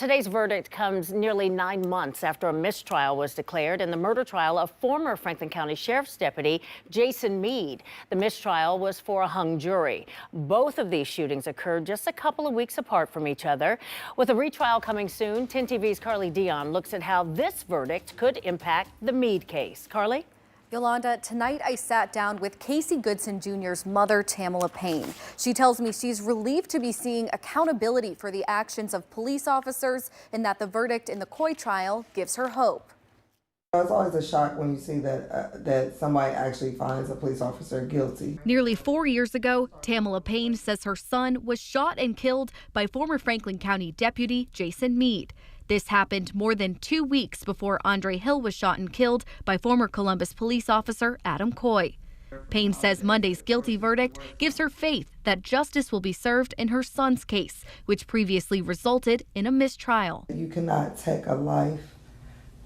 Today's verdict comes nearly 9 months after a mistrial was declared in the murder trial of former Franklin County Sheriff's Deputy Jason Meade. The mistrial was for a hung jury. Both of these shootings occurred just a couple of weeks apart from each other. With a retrial coming soon, 10 TV's Carly Dion looks at how this verdict could impact the Meade case. Carly? Yolanda, tonight I sat down with Casey Goodson Jr.'s mother, Tamala Payne. She tells me she's relieved to be seeing accountability for the actions of police officers and that the verdict in the Coy trial gives her hope. It's always a shock when you see that somebody actually finds a police officer guilty. Nearly 4 years ago, Tamala Payne says her son was shot and killed by former Franklin County Deputy Jason Meade. This happened more than 2 weeks before Andre Hill was shot and killed by former Columbus police officer Adam Coy. Payne says Monday's guilty verdict gives her faith that justice will be served in her son's case, which previously resulted in a mistrial. You cannot take a life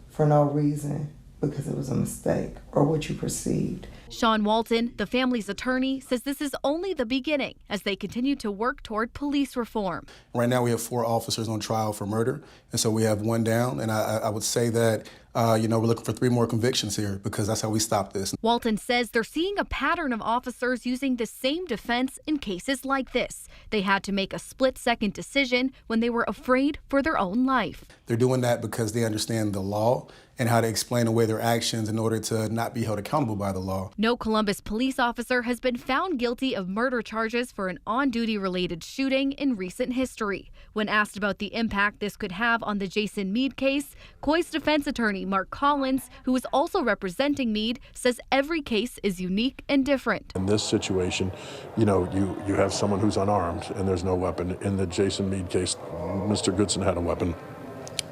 for no reason because it was a mistake or what you perceived. Sean Walton, the family's attorney, says this is only the beginning as they continue to work toward police reform. Right now we have 4 officers on trial for murder, and so we have 1 down, and I would say that we're looking for 3 more convictions here because that's how we stop this. Walton says they're seeing a pattern of officers using the same defense in cases like this. They had to make a split-second decision when they were afraid for their own life. They're doing that because they understand the law and how to explain away their actions in order to not be held accountable by the law. No Columbus police officer has been found guilty of murder charges for an on-duty related shooting in recent history. When asked about the impact this could have on the Jason Meade case, Coy's defense attorney Mark Collins, who is also representing Meade, says every case is unique and different. In this situation, you have someone who's unarmed and there's no weapon. In the Jason Meade case, Mr. Goodson had a weapon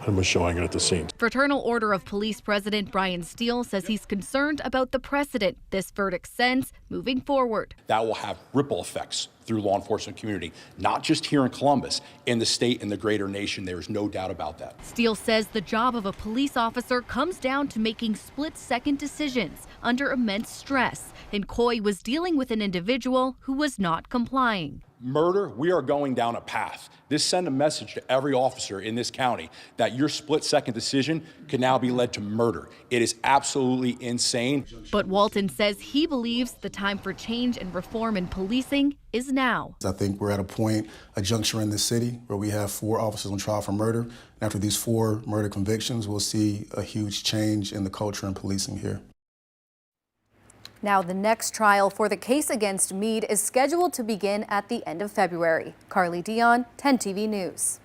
and was showing it at the scene. Fraternal Order of Police President Brian Steele says he's concerned about the precedent this verdict sends moving forward. That will have ripple effects through law enforcement community, not just here in Columbus, in the state and the greater nation. There is no doubt about that. Steele says the job of a police officer comes down to making split-second decisions under immense stress, and Coy was dealing with an individual who was not complying. Murder, we are going down a path. This sends a message to every officer in this county that your split-second decision could now be led to murder. It is absolutely insane. But Walton says he believes the time for change and reform in policing is now. I think we're at a juncture in this city where we have 4 officers on trial for murder. And after these 4 murder convictions, we'll see a huge change in the culture in policing here. Now, the next trial for the case against Meade is scheduled to begin at the end of February. Carly Dion, 10 TV News.